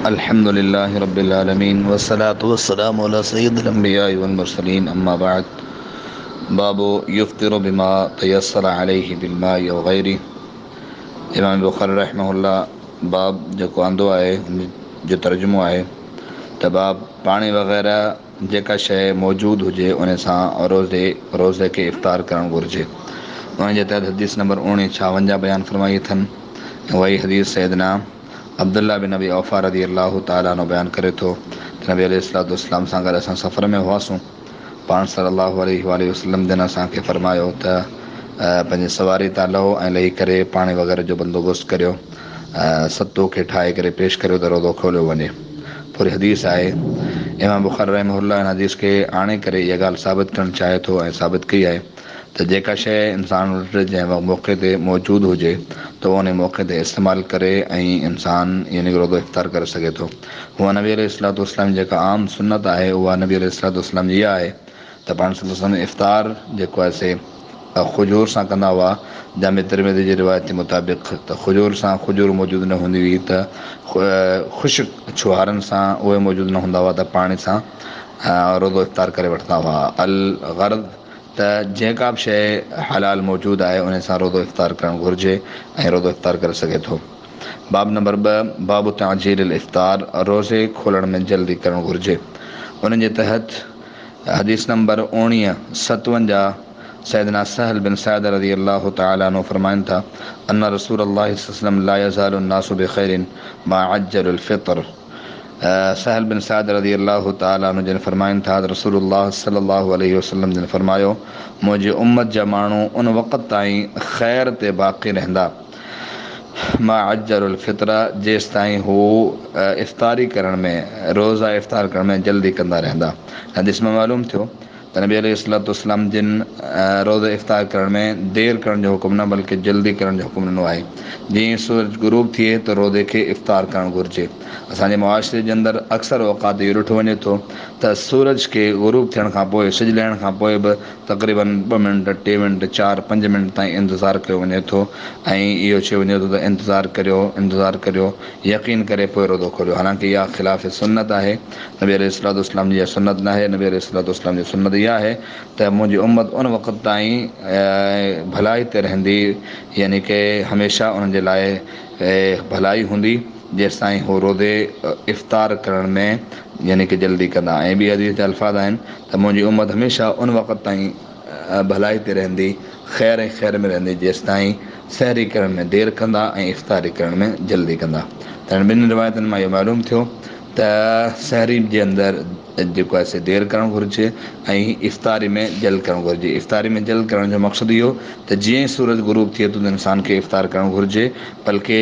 अल्हम्दुलिल्लाहि रब्बिल आलमीन वस्सलातु वस्सलामु अला सय्यिदिल अंबियाइ वल मुरसलीन अम्मा बाद। बाबु युफ्तिरु बिमा तयस्सर अलैहि बिल माइ व गैरि। इमाम बुखारी रहमहुल्लाह बाब जेको आंदो आहे जो तर्जुमो आहे त बाब पाणी वग़ैरह जेका शइ मौजूदु हुजे उन सां रोज़े खे इफ़्तार करणु घुरिजे। उन जे तहत हदीस नंबर 1956 बयानु फरमाई अथनि। वही हदीस सैयदना अब्दुल्ला बिन नबी औफ़ा रज़ी अल्लाहु ताला अन्हु बयानु करे थो त नबी अलैहिस्सलातु वस्सलाम सां गॾु असां सफ़र में हुआसीं। पाण सल्लल्लाहु अलैहि वसल्लम जिन असांखे फरमायो त पंहिंजी सवारी तां लहो ऐं लही करे पाणी वग़ैरह जो बंदोबस्तु करियो, सतो खे ठाहे करे पेश करियो त रोज़ो खोलियो वञे। पूरी हदीस आहे। इमाम बुखारी रहमहुल्लाह इन हदीस खे आणे करे इहा ॻाल्हि साबित करणु चाहे थो ऐं साबित कई आहे त जेका शइ इंसान वटि जंहिं मौक़े ते मौजूदु हुजे त उन मौक़े ते इस्तेमालु करे ऐं इंसान यानी रोज़ो इफ़्तार करे सघे थो। उहा नबी अलैहिस्सलातु वस्सलाम जेका आम सुन्नत आहे उहा नबी अलैहिस्सलातु वस्सलाम जी इहा आहे त पाण सल्लल्लाहु अलैहि वसल्लम इफ़्तार जेको आहे से खुजूर सां कंदा हुआ। जामे तिरमिज़ी जी रिवायत जे मुताबिक़ त खुजूर सां खुजूर मौजूदु न हूंदी हुई त ख़ुश्क छुहारनि सां उहे मौजूदु न हूंदा हुआ त पाणी सां रोज़ो इफ़्तार करे वठंदा हुआ। अल गर्द त जेका बि शइ हलाल मौजूदु आहे उन सां रोज़ो इफ़्तार करणु घुरिजे ऐं रोज़ो इफ़्तार करे सघे थो। बाब नंबर 2 बाबु ताजील इफ़्तार रोज़े खोलण में जल्दी करणु घुरिजे। उन जे तहत हदीस नंबर 1957 सैयदना सहल बिन सअद रज़ी अल्लाहु ताला अन्हु फरमाइनि था अन रसूलुल्लाह सल्लल्लाहु अलैहि वसल्लम ला यज़ालु अन्नासु बिख़ैरिन मा अज्जलुल फ़ितर। सहल बिन सअद रज़ी अल्लाहु ताला अन्हु जिन फरमाइनि था त रसूलुल्लाह सल्लल्लाहु अलैहि वसल्लम जिन फरमायो मुंहिंजी उम्मत जा माण्हू उन वक़्त ताईं ख़ैर ते बाक़ी रहंदा मां अज्जरुल फ़ितरा जेसि ताईं हू इफ़्तारी करण में रोज़ा इफ़्तार करण में जल्दी कंदा रहंदा। हदीस में मालूम थियो त नबी अलैहिस्सलातु वस्सलाम जिन रोज़ो इफ़्तार करण में देरि करण जो हुकुम न बल्कि जल्दी करण जो हुकुम ॾिनो आहे। जीअं सूरज गुरूब थिए त रोज़े खे इफ़्तार करणु घुरिजे। असांजे मुआशिरे जे अंदरि अक्सर औक़ात इहो ॾिठो वञे थो त सूरज खे गुरूब थियण खां पोइ सिॼ लहण खां पोइ बि तक़रीबन 2 मिंट 3 मिंट 4 5 मिंट ताईं इंतज़ारु कयो वञे थो ऐं इहो चयो वञे थो त इंतज़ारु करियो यकीन करे पोइ रोज़ो खोलियो। हालांकि इहा ख़िलाफ़ सुन्नत आहे। नबी अलैहिस्सलातु वस्सलाम जी इहा सुन्नत न आहे। नबी अलैहिस्सलातु वस्सलाम जी सुन्नत इहा आहे त मुंहिंजी उम्मत उन वक़्त ताईं भलाई ते रहंदी यानी कि हमेशह उन्हनि जे लाइ भलाई हूंदी जेसि ताईं हू रोज़े इफ़्तार करण में यानी कि जल्दी कंदा। ऐं ॿी हदीस जा अल्फाज़ आहिनि त मुंहिंजी उम्मत हमेशह उन वक़्त ताईं भलाई ते रहंदी ख़ैर में रहंदी जेसि ताईं सहरी करण में देरि कंदा ऐं इफ़्तारी करण में जल्दी कंदा। त ॿिनि रिवायतुनि मां इहो मालूम थियो त सहरी जे अंदरि जेको आहे से देरि करणु घुरिजे ऐं इफ़्तारी में जल्द करणु घुरिजे। इफ़्तारी में जल्द करण जो मक़सदु इहो त जीअं ई सूरज गुरूब थिए थो त इंसान खे इफ़्तार करणु घुरिजे बल्कि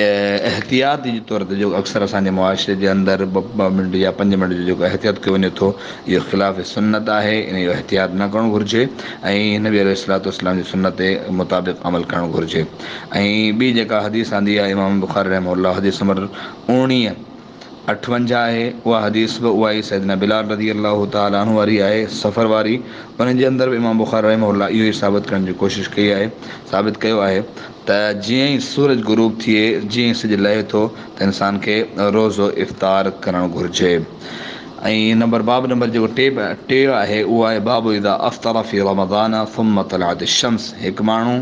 एहतियाती तौर ते जेको अक्सर असांजे मुआशिरे जे अंदरि 2 मिंट या 5 मिंट जो जेको एहतियात कयो वञे थो इहो ख़िलाफ़ सुन्नत आहे। इन जो एहतियात न करणु घुरिजे ऐं नबी अलैहिस्सलातु वस्सलाम जी सुन्नत जे मुताबिक़ अमल करणु घुरिजे। ऐं ॿी जेका हदीस आंदी आहे इमाम बुखारी रहमहुल्लाह हदीस नंबर 1958 आहे। उहा हदीस बि उहा ई सैयदना बिलाल रज़ी अल्लाहु ताला अन्हु वारी आहे सफ़र वारी। उन जे अंदरि बि इमाम बुखारी रहमहुल्लाह इहो ई साबित करण जी कोशिशि कई आहे साबित कयो आहे त जीअं ई सूरज गुरूब थिए जीअं ई सिॼ लहे थो त इंसान खे रोज़ो इफ़्तार करणु घुरिजे। ऐं बाब नंबर जेको 3 आहे उहो आहे बाबु इज़ा अफ़्तर फ़ी रमज़ान सुम्म तलअत शम्स। हिकु माण्हू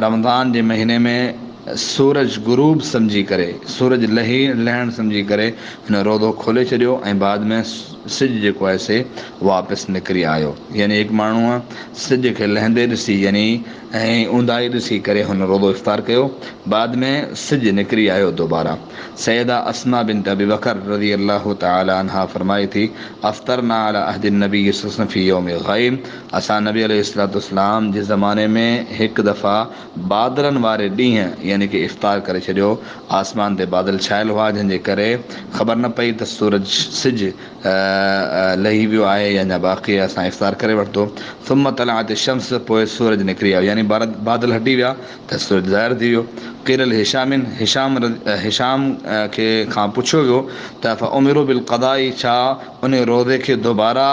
रमज़ान जे महीने में सूरज गुरूब सम्झी करे सूरज लहण सम्झी करे हिन रोज़ो खोले छॾियो ऐं बाद में सिॼ जेको आहे से वापसि निकिरी आयो। यानी हिकु माण्हूअ सिॼ खे लहंदे ॾिसी यानी ऐं ऊंदाही ॾिसी करे हुन रोज़ो इफ़्तार कयो बाद में सिॼ निकिरी आयो दोबारा। सैयदा अस्मा बिन्त अबी बकर रज़ी अल्लाहु ताला अन्हा फरमाई थी अफ़्तरना अला अहदि नबी सल्लल्लाहु अलैहि वसल्लम फ़ी यौम ग़ैम। असां नबी अलैहिस्सलातु वस्सलाम जे ज़माने में हिकु दफ़ा बादलनि वारे ॾींहुं यानी कि इफ़्तार करे छॾियो। आसमान ते बादल छायल हुआ जंहिंजे करे ख़बर न पई त सूरज सिॼ लही वियो आहे या न बाक़ी असां इफ़्तार करे वरितो। सुम्म तलअत शम्स पोइ सूरज निकिरी आयो यानी बादल हटी विया त सूरज ज़ाहिर थी वियो। क़िल हिशाम खे खां पुछियो वियो त फ़उमिरू बिल क़दाई छा उन रोज़े खे दोबारा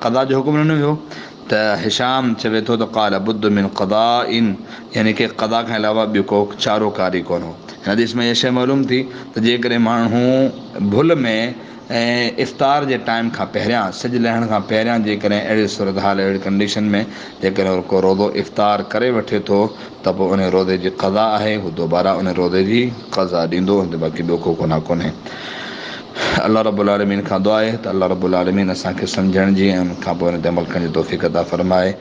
क़दा जो हुकुम ॾिनो वियो त हिशाम चवे थो त क़ाल बुद्ध मिन क़दाइन, यानी कि क़दा खां अलावा ॿियो को चारोकारी कोन हो। हिन हदीस में इहा शइ मालूम थी त जेकॾहिं माण्हू भुल में ऐं इफ़्तार जे टाइम खां पहिरियां, सिजु लहण खां पहिरियां जेकॾहिं अहिड़ी सूरत हाल अहिड़ी कंडीशन में जेकॾहिं को रोज़ो इफ़्तार करे वठे थो त पोइ उन रोज़े जी क़ज़ा आहे, हू दोबारा उन रोज़े जी क़ज़ा ॾींदो, बाक़ी ॿियो को गुनाह कोन्हे। अल्लाह रब्बुल आलमीन खां दुआ आहे त अल्लाह रब्बुल आलमीन असांखे सम्झण जी ऐं उन खां पोइ उन ते अमल करण जी तौफ़ीक़ अता फ़रमाए।